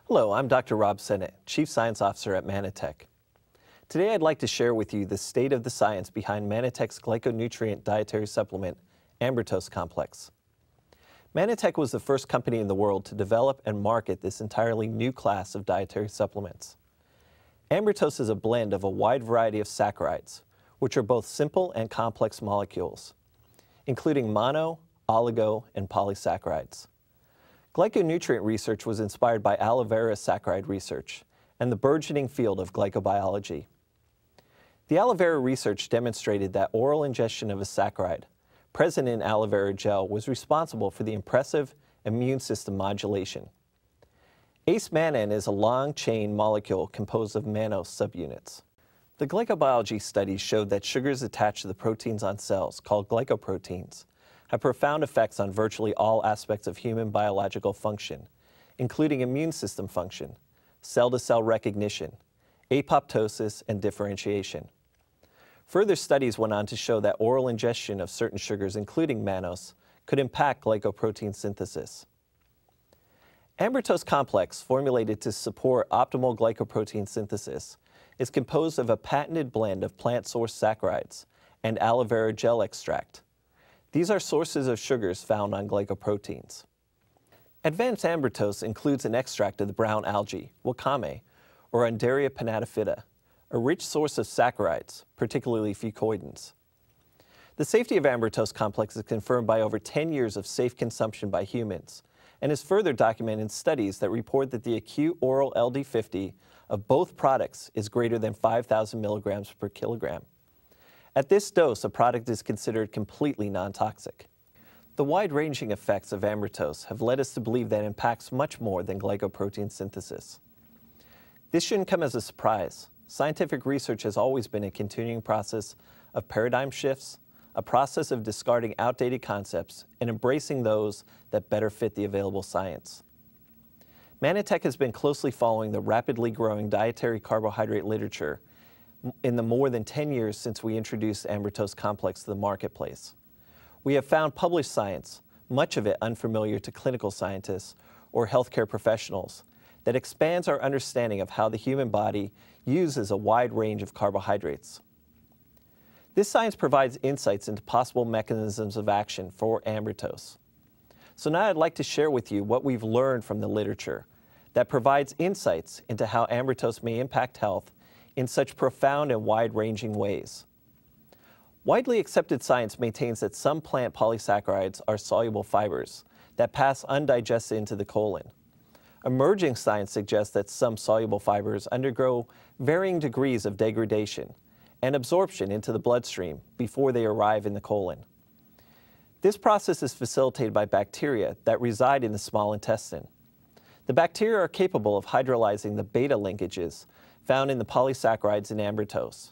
Hello, I'm Dr. Rob Sennett, Chief Science Officer at Manitech. Today I'd like to share with you the state of the science behind Manitech's glyconutrient dietary supplement, Ambertose Complex. Manitech was the first company in the world to develop and market this entirely new class of dietary supplements. Ambertose is a blend of a wide variety of saccharides, which are both simple and complex molecules, including mono, oligo, and polysaccharides. Glyconutrient research was inspired by aloe vera saccharide research and the burgeoning field of glycobiology. The aloe vera research demonstrated that oral ingestion of a saccharide present in aloe vera gel was responsible for the impressive immune system modulation. ACE-MANN is a long-chain molecule composed of mannose subunits. The glycobiology studies showed that sugars attached to the proteins on cells, called glycoproteins, have profound effects on virtually all aspects of human biological function, including immune system function, cell-to-cell recognition, apoptosis, and differentiation. Further studies went on to show that oral ingestion of certain sugars, including mannose, could impact glycoprotein synthesis. Ambertose Complex, formulated to support optimal glycoprotein synthesis, is composed of a patented blend of plant-sourced saccharides and aloe vera gel extract. These are sources of sugars found on glycoproteins. Advanced ambertose includes an extract of the brown algae, wakame, or Undaria pinnatophyta, a rich source of saccharides, particularly fucoidins. The safety of Ambertose Complex is confirmed by over 10 years of safe consumption by humans, and is further documented in studies that report that the acute oral LD50 of both products is greater than 5,000 milligrams per kilogram. At this dose, a product is considered completely non-toxic. The wide-ranging effects of ambertose have led us to believe that it impacts much more than glycoprotein synthesis. This shouldn't come as a surprise. Scientific research has always been a continuing process of paradigm shifts, a process of discarding outdated concepts and embracing those that better fit the available science. Manitech has been closely following the rapidly growing dietary carbohydrate literature in the more than 10 years since we introduced Ambertose Complex to the marketplace. We have found published science, much of it unfamiliar to clinical scientists or healthcare professionals, that expands our understanding of how the human body uses a wide range of carbohydrates. This science provides insights into possible mechanisms of action for ambertose. So now I'd like to share with you what we've learned from the literature that provides insights into how ambertose may impact health in such profound and wide-ranging ways. Widely accepted science maintains that some plant polysaccharides are soluble fibers that pass undigested into the colon. Emerging science suggests that some soluble fibers undergo varying degrees of degradation and absorption into the bloodstream before they arrive in the colon. This process is facilitated by bacteria that reside in the small intestine. The bacteria are capable of hydrolyzing the beta linkages found in the polysaccharides in ambertose.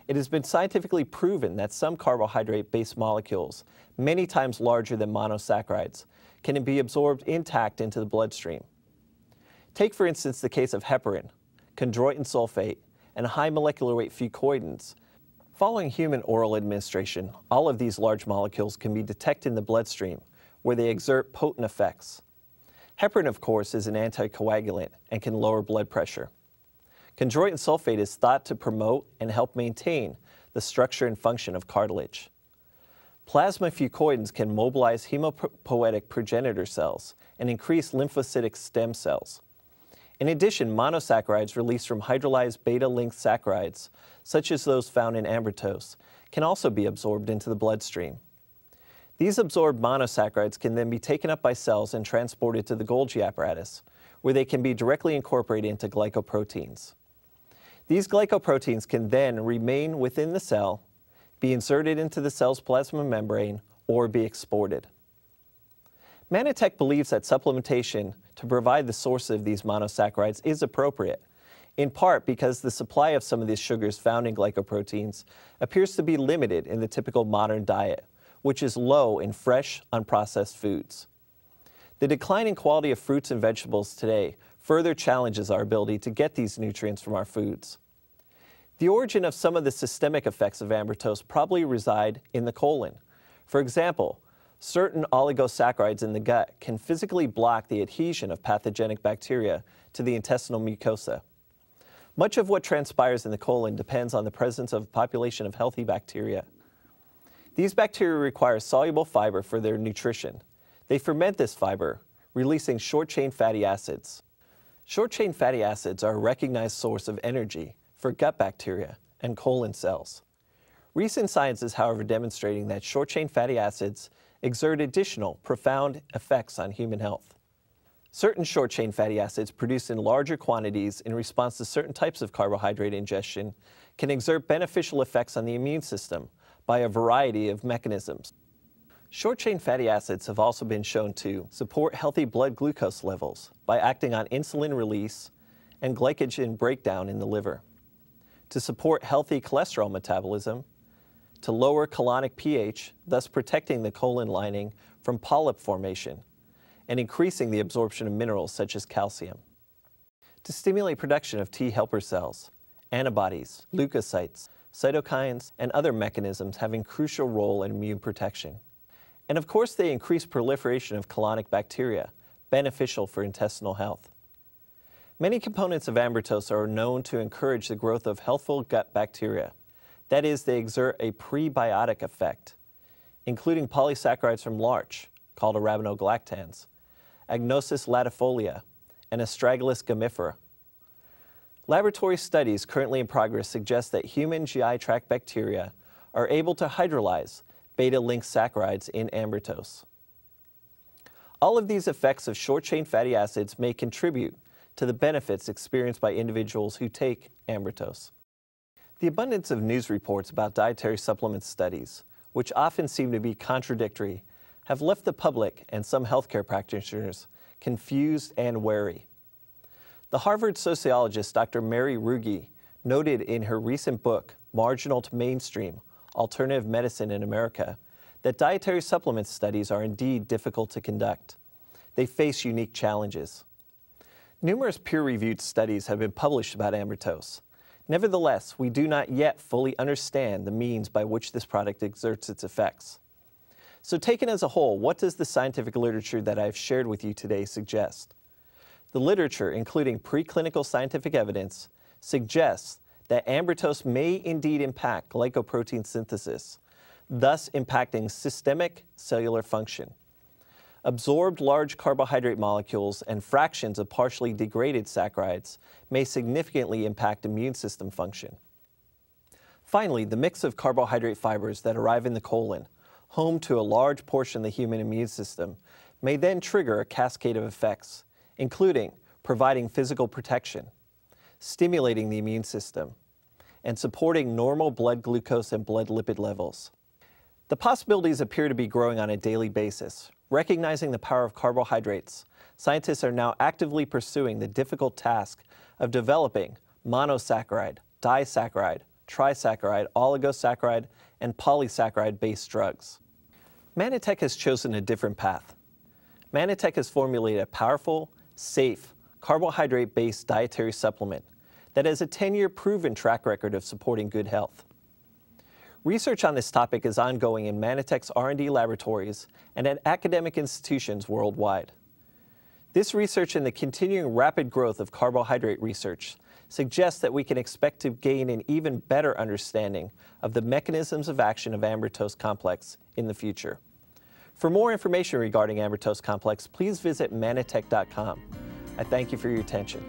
It has been scientifically proven that some carbohydrate-based molecules, many times larger than monosaccharides, can be absorbed intact into the bloodstream. Take, for instance, the case of heparin, chondroitin sulfate, and high molecular weight fucoidins. Following human oral administration, all of these large molecules can be detected in the bloodstream, where they exert potent effects. Heparin, of course, is an anticoagulant and can lower blood pressure. Chondroitin sulfate is thought to promote and help maintain the structure and function of cartilage. Plasma fucoidins can mobilize hemopoietic progenitor cells and increase lymphocytic stem cells. In addition, monosaccharides released from hydrolyzed beta-linked saccharides, such as those found in ambertose, can also be absorbed into the bloodstream. These absorbed monosaccharides can then be taken up by cells and transported to the Golgi apparatus, where they can be directly incorporated into glycoproteins. These glycoproteins can then remain within the cell, be inserted into the cell's plasma membrane, or be exported. Manitech believes that supplementation to provide the source of these monosaccharides is appropriate, in part because the supply of some of these sugars found in glycoproteins appears to be limited in the typical modern diet, which is low in fresh, unprocessed foods. The declining quality of fruits and vegetables today further challenges our ability to get these nutrients from our foods. The origin of some of the systemic effects of ambertose probably reside in the colon. For example, Certain oligosaccharides in the gut can physically block the adhesion of pathogenic bacteria to the intestinal mucosa. Much of what transpires in the colon depends on the presence of a population of healthy bacteria. These bacteria require soluble fiber for their nutrition. They ferment this fiber, releasing short-chain fatty acids. Short-chain fatty acids are a recognized source of energy for gut bacteria and colon cells. Recent science is, however, demonstrating that short-chain fatty acids exert additional, profound effects on human health. Certain short-chain fatty acids produced in larger quantities in response to certain types of carbohydrate ingestion can exert beneficial effects on the immune system by a variety of mechanisms. Short-chain fatty acids have also been shown to support healthy blood glucose levels by acting on insulin release and glycogen breakdown in the liver, to support healthy cholesterol metabolism, to lower colonic pH, thus protecting the colon lining from polyp formation, and increasing the absorption of minerals such as calcium. To stimulate production of T helper cells, antibodies, leukocytes, cytokines, and other mechanisms having a crucial role in immune protection. And of course, they increase proliferation of colonic bacteria, beneficial for intestinal health. Many components of ambrotose are known to encourage the growth of healthful gut bacteria. That is, they exert a prebiotic effect, including polysaccharides from larch, called arabinogalactans, Agnosis latifolia, and Astragalus gumifera. Laboratory studies currently in progress suggest that human GI tract bacteria are able to hydrolyze beta-linked saccharides in ambrotose. All of these effects of short-chain fatty acids may contribute to the benefits experienced by individuals who take ambrotose. The abundance of news reports about dietary supplement studies, which often seem to be contradictory, have left the public and some healthcare practitioners confused and wary. The Harvard sociologist Dr. Mary Ruge noted in her recent book, Marginal to Mainstream: Alternative Medicine in America, that dietary supplement studies are indeed difficult to conduct. They face unique challenges. Numerous peer-reviewed studies have been published about ambrotose. Nevertheless, we do not yet fully understand the means by which this product exerts its effects. So taken as a whole, what does the scientific literature that I have shared with you today suggest? The literature, including preclinical scientific evidence, suggests that ambrotose may indeed impact glycoprotein synthesis, thus impacting systemic cellular function. Absorbed large carbohydrate molecules and fractions of partially degraded saccharides may significantly impact immune system function. Finally, the mix of carbohydrate fibers that arrive in the colon, home to a large portion of the human immune system, may then trigger a cascade of effects, including providing physical protection, stimulating the immune system, and supporting normal blood glucose and blood lipid levels. The possibilities appear to be growing on a daily basis. Recognizing the power of carbohydrates, scientists are now actively pursuing the difficult task of developing monosaccharide, disaccharide, trisaccharide, oligosaccharide, and polysaccharide-based drugs. Manitech has chosen a different path. Manitech has formulated a powerful, safe, carbohydrate-based dietary supplement that has a 10-year proven track record of supporting good health. Research on this topic is ongoing in Manitech's R&D laboratories and at academic institutions worldwide. This research and the continuing rapid growth of carbohydrate research suggests that we can expect to gain an even better understanding of the mechanisms of action of ambrotose complex in the future. For more information regarding ambrotose complex, please visit manitech.com. I thank you for your attention.